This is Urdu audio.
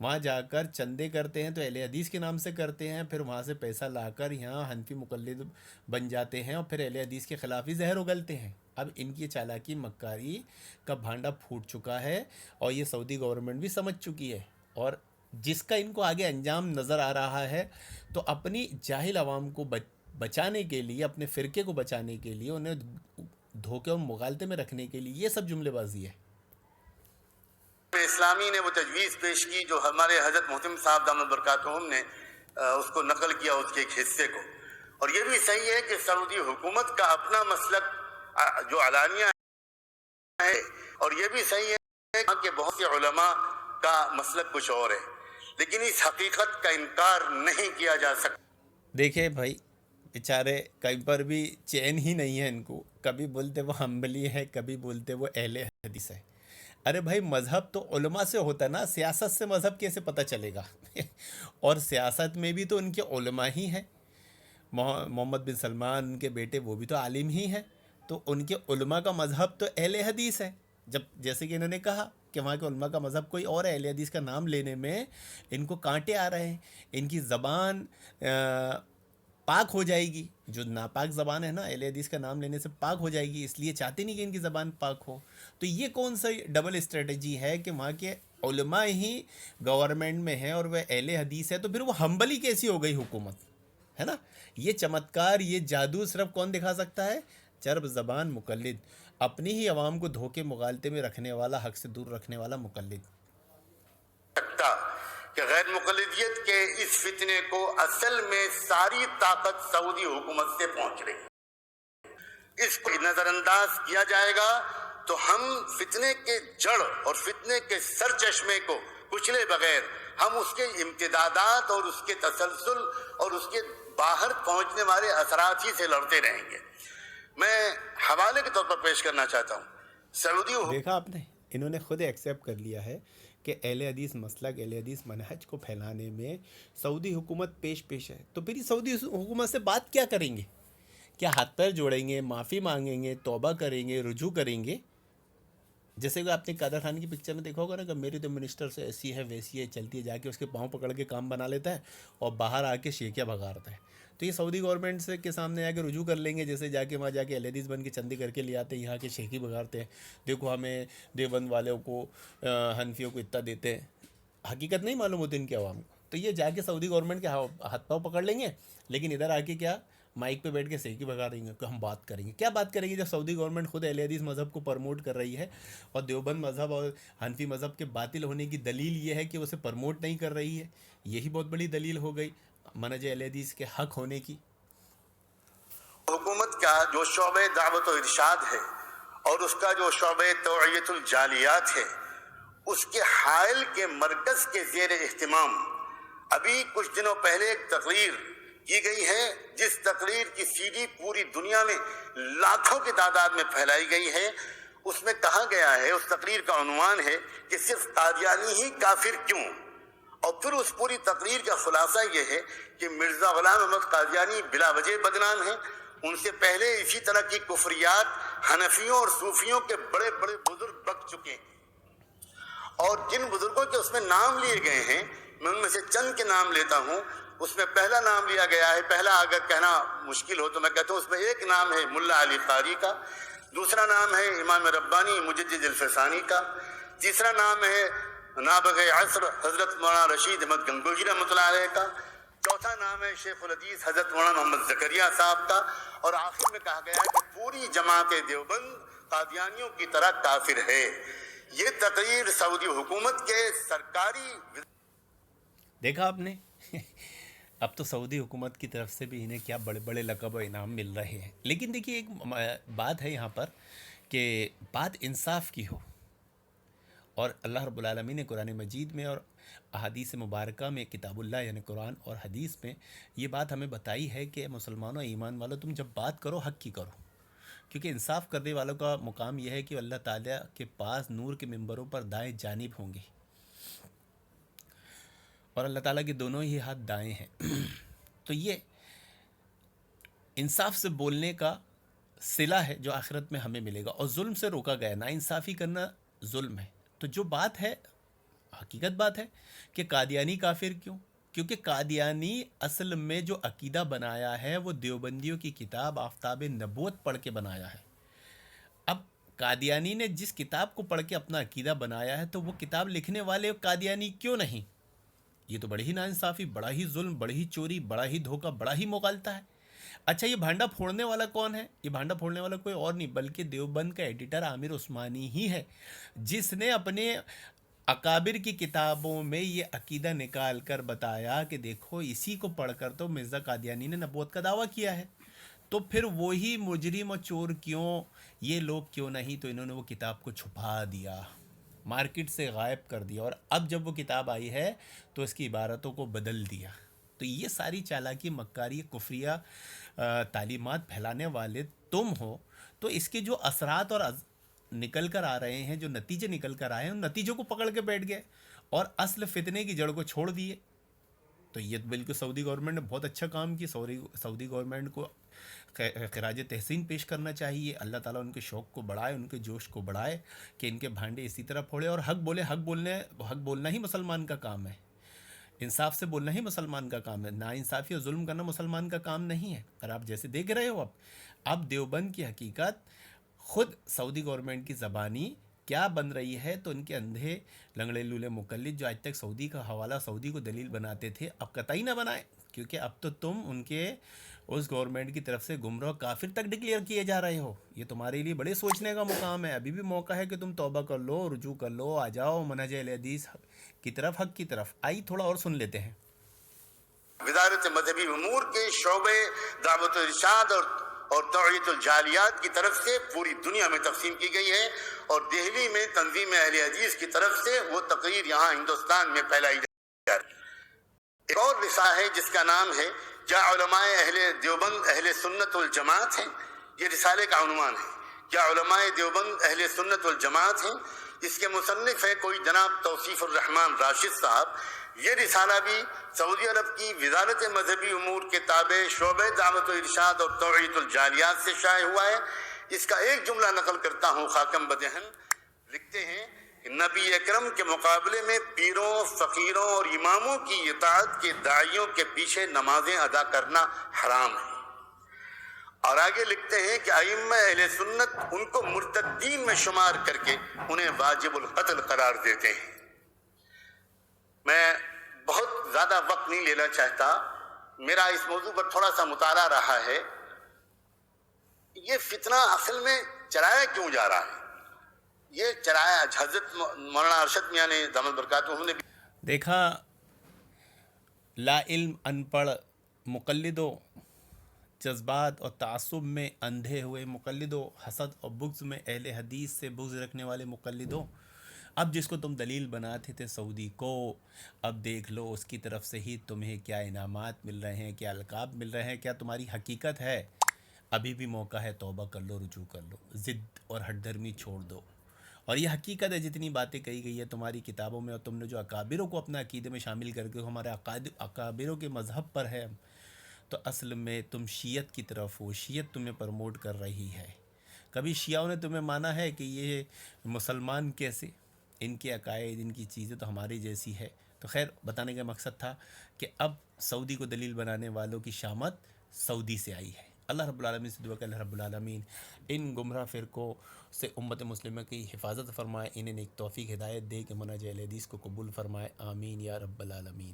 وہاں جا کر چندے کرتے ہیں تو اہل حدیث کے نام سے کرتے ہیں، پھر وہاں سے پیسہ لا کر یہاں حنفی مقلد بن جاتے ہیں اور پھر اہل حدیث کے خلاف ہی زہر اگلتے ہیں۔ اب ان کی چالاکی مکاری کا بھانڈا پھوٹ چکا ہے اور یہ سعودی گورنمنٹ بھی سمجھ چکی ہے، اور جس کا ان کو آگے انجام نظر آ رہا ہے، تو اپنی جاہل عوام کو بچانے کے لیے، اپنے فرقے کو بچانے کے لیے، انہیں دھوکے اور مغالطے میں رکھنے کے لیے یہ سب جملے بازی ہے۔ اسلامی نے وہ تجویز پیش کی جو ہمارے حضرت محتم صاحب دامت برکاتہم نے اس کو نقل کیا، اس کے ایک حصے کو، اور یہ بھی صحیح ہے کہ سعودی حکومت کا اپنا مسلک جو علانیہ ہے، اور یہ بھی صحیح ہے کہ بہت سے علماء کا مسلک کچھ اور ہے، لیکن اس حقیقت کا انکار نہیں کیا جا سکتا۔ دیکھیں بھائی، بیچارے کہیں پر بھی چین ہی نہیں ہے ان کو، کبھی بولتے وہ حنبلی ہے، کبھی بولتے وہ اہل حدیث ہے۔ ارے بھائی، مذہب تو علماء سے ہوتا ہے نا، سیاست سے مذہب کیسے پتہ چلے گا؟ اور سیاست میں بھی تو ان کے علماء ہی ہیں۔ محمد بن سلمان ان کے بیٹے، وہ بھی تو عالم ہی ہیں، تو ان کے علماء کا مذہب تو اہل حدیث ہے۔ جب جیسے کہ انہوں نے کہا کہ وہاں کے علماء کا مذہب کوئی اور ہے، اہل حدیث کا نام لینے میں ان کو کانٹے آ رہے ہیں، ان کی زبان پاک ہو جائے گی، جو ناپاک زبان ہے نا اہل حدیث کا نام لینے سے پاک ہو جائے گی، اس لیے چاہتے نہیں کہ ان کی زبان پاک ہو۔ تو یہ کون سا ڈبل اسٹریٹجی ہے کہ وہاں کے علماء ہی گورنمنٹ میں ہیں اور وہ اہل حدیث ہے، تو پھر وہ حنبلی کیسی ہو گئی حکومت، ہے نا؟ یہ چمتکار، یہ جادو صرف کون دکھا سکتا ہے؟ چرب زبان مقلد، اپنی ہی عوام کو دھوکے مغالطے میں رکھنے والا، حق سے دور رکھنے والا مقلد۔ کہ غیر مقلدیت کے اس فتنے کو اصل میں ساری طاقت سعودی حکومت سے پہنچ رہی ہے، اس کو نظر انداز کیا جائے گا تو ہم فتنے کے جڑ اور فتنے کے سر چشمے کو کچلے بغیر ہم اس کے امتدادات اور اس کے تسلسل اور اس کے باہر پہنچنے والے اثرات ہی سے لڑتے رہیں گے۔ میں حوالے کے طور پر پیش کرنا چاہتا ہوں سعودی دیکھا آپ نے، انہوں نے خود ایکسیپٹ کر لیا ہے کہ اہل حدیث مسلک، اہل حدیث منہج کو پھیلانے میں سعودی حکومت پیش ہے، تو پھر یہ سعودی حکومت سے بات کیا کریں گے؟ کیا ہاتھ پیر جوڑیں گے، معافی مانگیں گے، توبہ کریں گے، رجوع کریں گے؟ جیسے کہ آپ نے قادر خان کی پکچر میں دیکھا ہوگا نا کہ میری تو منسٹر سے ایسی ہے ویسی ہے، چلتی ہے، جا کے اس کے پاؤں پکڑ کے کام بنا لیتا ہے اور باہر آ کے شیکیاں بھگارتا ہے۔ تو یہ سعودی گورنمنٹ سے کے سامنے آ کے رجوع کر لیں گے، جیسے جا کے وہاں جا کے اہل حدیث بن کے چندے کر کے لے آتے ہیں، یہاں کے شیخی بھگارتے ہیں، دیکھو ہمیں دیوبند والوں کو، حنفیوں کو اتنا دیتے ہیں۔ حقیقت نہیں معلوم ہوتی ان کے عوام کو، تو یہ جا کے سعودی گورنمنٹ کے ہاتھ پاؤں پکڑ لیں گے، لیکن ادھر آ کے کیا مائک پہ بیٹھ کے سیکی بھگا رہی ہیں کہ ہم بات کریں گے۔ کیا بات کریں گے جب سعودی گورنمنٹ خود اہل حدیث مذہب کو پرموٹ کر رہی ہے، اور دیوبند مذہب اور حنفی مذہب کے باطل ہونے کی دلیل یہ ہے کہ اسے پرموٹ نہیں کر رہی ہے؟ یہی بہت بڑی دلیل ہو گئی منہج اہل حدیث کے حق ہونے کی۔ حکومت کا جو شعبہ دعوت و ارشاد ہے اور اس کا جو شعبہ توعیت الجالیات ہے، اس کے حائل کے مرکز کے زیر اہتمام ابھی کچھ دنوں پہلے ایک تقریر کی گئی ہے، جس تقریر کی سی ڈی پوری دنیا میں لاکھوں کی تعداد میں پھیلائی گئی ہے۔ اس میں کہا گیا ہے، اس تقریر کا عنوان ہے کہ صرف قادیانی ہی کافر کیوں؟ اور پھر اس پوری تقریر کا خلاصہ یہ ہے کہ مرزا غلام احمد قادیانی بلا وجہ بدنام ہیں، ان سے پہلے اسی طرح کی کفریات حنفیوں اور صوفیوں کے بڑے بڑے بزرگ بک چکے ہیں، اور جن بزرگوں کے اس میں نام لیے گئے ہیں، میں ان میں سے چند کے نام لیتا ہوں۔ اس میں پہلا نام لیا گیا ہے، پہلا اگر کہنا مشکل ہو تو میں کہتا ہوں اس میں ایک نام ہے ملا علی قاری کا، دوسرا نام ہے امام ربانی مجدد الفسانی کا، تیسرا نام ہے نابغ عصر حضرت مولانا رشید احمد گنگوہی رحمۃ اللہ علیہ کا، چوتھا نام ہے شیخ الحدیث حضرت مولانا محمد زکریا صاحب کا، اور آخر میں کہا گیا ہے کہ پوری جماعت دیوبند قادیانیوں کی طرح کافر ہے۔ یہ تقریر سعودی حکومت کے سرکاری، دیکھا آپ نے اب تو سعودی حکومت کی طرف سے بھی انہیں کیا بڑے بڑے لقب و انعام مل رہے ہیں، لیکن دیکھیے ایک بات ہے یہاں پر کہ بات انصاف کی ہو، اور اللہ رب العالمین نے قرآن مجید میں اور احادیث مبارکہ میں، کتاب اللہ یعنی قرآن اور حدیث میں یہ بات ہمیں بتائی ہے کہ مسلمانوں ایمان والوں تم جب بات کرو حق کی کرو، کیونکہ انصاف کرنے والوں کا مقام یہ ہے کہ اللہ تعالیٰ کے پاس نور کے ممبروں پر دائیں جانب ہوں گے، اور اللہ تعالیٰ کے دونوں ہی ہاتھ دائیں ہیں۔ تو یہ انصاف سے بولنے کا صلہ ہے جو آخرت میں ہمیں ملے گا، اور ظلم سے روکا گیا، نا انصافی کرنا ظلم ہے۔ تو جو بات ہے حقیقت بات ہے کہ قادیانی کافر کیوں؟ کیونکہ قادیانی اصل میں جو عقیدہ بنایا ہے وہ دیوبندیوں کی کتاب آفتاب نبوت پڑھ کے بنایا ہے۔ اب قادیانی نے جس کتاب کو پڑھ کے اپنا عقیدہ بنایا ہے تو وہ کتاب لکھنے والے قادیانی کیوں نہیں؟ یہ تو بڑی ہی ناانصافی، بڑا ہی ظلم، بڑی ہی چوری، بڑا ہی دھوکہ، بڑا ہی مغالطہ ہے۔ اچھا، یہ بھانڈا پھوڑنے والا کون ہے؟ یہ بھانڈا پھوڑنے والا کوئی اور نہیں بلکہ دیوبند کا ایڈیٹر عامر عثمانی ہی ہے، جس نے اپنے اکابر کی کتابوں میں یہ عقیدہ نکال کر بتایا کہ دیکھو اسی کو پڑھ کر تو مرزا قادیانی نے نبوت کا دعویٰ کیا ہے، تو پھر وہی مجرم و چور کیوں، یہ لوگ کیوں نہیں؟ تو انہوں نے وہ کتاب کو چھپا دیا، مارکیٹ سے غائب کر دیا، اور اب جب وہ کتاب آئی ہے تو اس کی عبارتوں کو بدل دیا۔ تو یہ ساری چالاکی، مکاری، کفریہ تعلیمات پھیلانے والے تم ہو، تو اس کے جو اثرات اور نکل کر آ رہے ہیں، جو نتیجے نکل کر آئے ہیں، ان نتیجوں کو پکڑ کے بیٹھ گئے اور اصل فتنے کی جڑ کو چھوڑ دیے۔ تو یہ بالکل سعودی گورنمنٹ نے بہت اچھا کام کیا۔ سعودی گورنمنٹ کو خراج تحسین پیش کرنا چاہیے۔ اللہ تعالیٰ ان کے شوق کو بڑھائے، ان کے جوش کو بڑھائے کہ ان کے بھانڈے اسی طرح پھوڑے اور حق بولے۔ حق بولنا ہی مسلمان کا کام ہے، انصاف سے بولنا ہی مسلمان کا کام ہے، ناانصافی اور ظلم کرنا مسلمان کا کام نہیں ہے۔ اور آپ جیسے دیکھ رہے ہو اب دیوبند کی حقیقت خود سعودی گورنمنٹ کی زبانی کیا بن رہی ہے، تو ان کے اندھے لنگڑے لولے مقلد جو آج تک سعودی کا حوالہ، سعودی کو دلیل بناتے تھے، اب قطعی نہ بنائیں، کیونکہ اب تو تم ان کے اس گورنمنٹ کی طرف سے گمراہ کافر تک ڈکلیئر کیے جا رہے ہو۔ یہ تمہارے لیے بڑے سوچنے کا مقام ہے، ابھی بھی موقع ہے کہ تم توبہ کر لو، رجوع کر لو، آ جاؤ منہج اہل حدیث کی طرف، حق کی طرف۔ آئی تھوڑا اور سن لیتے ہیں۔ وزارت مذہبی امور کے شعبے دعوت و ارشاد اور توعیت الجالیات کی طرف سے پوری دنیا میں تقسیم کی گئی ہے، اور دہلی میں تنظیم اہل حدیث کی طرف سے وہ تقریر یہاں ہندوستان میں پھیلائی جا رہی ہے۔ ایک اور رسالہ ہے جس کا نام ہے کیا علماء اہل دیوبند اہل سنت والجماعت ہیں؟ یہ رسالے کا عنوان ہے، کیا علماء دیوبند اہل سنت والجماعت ہیں؟ اس کے مصنف ہے کوئی جناب توصیف الرحمن راشد صاحب۔ یہ رسالہ بھی سعودی عرب کی وزارت مذہبی امور کے تابع شعبہ دعوت و ارشاد اور توعیت الجالیات سے شائع ہوا ہے۔ اس کا ایک جملہ نقل کرتا ہوں خاکم بدہن، لکھتے ہیں کہ نبی اکرم کے مقابلے میں پیروں، فقیروں اور اماموں کی اطاعت کے داعیوں کے پیچھے نمازیں ادا کرنا حرام ہے۔ اور آگے لکھتے ہیں کہ ائمہ اہل سنت ان کو مرتدین میں شمار کر کے انہیں واجب القتل قرار دیتے ہیں۔ میں بہت زیادہ وقت نہیں لینا چاہتا، میرا اس موضوع پر تھوڑا سا مطالعہ رہا ہے، یہ فتنہ اصل میں چلایا کیوں جا رہا ہے؟ یہ چلایا حضرت مولانا ارشد میاں نے دامت برکاتہ انہوں نے دیکھا، لا علم، ان پڑھ مقلدوں، جذبات اور تعصب میں اندھے ہوئے مقلدوں، حسد اور بغض میں اہل حدیث سے بغض رکھنے والے مقلدوں، اب جس کو تم دلیل بناتے تھے سعودی کو، اب دیکھ لو اس کی طرف سے ہی تمہیں کیا انعامات مل رہے ہیں، کیا القاب مل رہے ہیں، کیا تمہاری حقیقت ہے؟ ابھی بھی موقع ہے، توبہ کر لو، رجوع کر لو، ضد اور ہٹ دھرمی چھوڑ دو۔ اور یہ حقیقت ہے، جتنی باتیں کہی گئی ہے تمہاری کتابوں میں، اور تم نے جو اکابروں کو اپنے عقیدے میں شامل کر کے ہمارے اکابروں کے مذہب پر ہے، تو اصل میں تم شیعت کی طرف ہو، شیعت تمہیں پروموٹ کر رہی ہے۔ کبھی شیعوں نے تمہیں مانا ہے کہ یہ مسلمان کیسے، ان کے عقائد، ان کی چیزیں تو ہماری جیسی ہے؟ تو خیر، بتانے کا مقصد تھا کہ اب سعودی کو دلیل بنانے والوں کی شامت سعودی سے آئی ہے۔ اللہ رب العالمین سے دعا کہ اللہ رب العالمین ان گمراہ فرقوں سے امت مسلمہ کی حفاظت فرمائے، انہیں ایک توفیق ہدایت دے کہ منہج اہل حدیث کو قبول فرمائے، آمین یا رب العالمین۔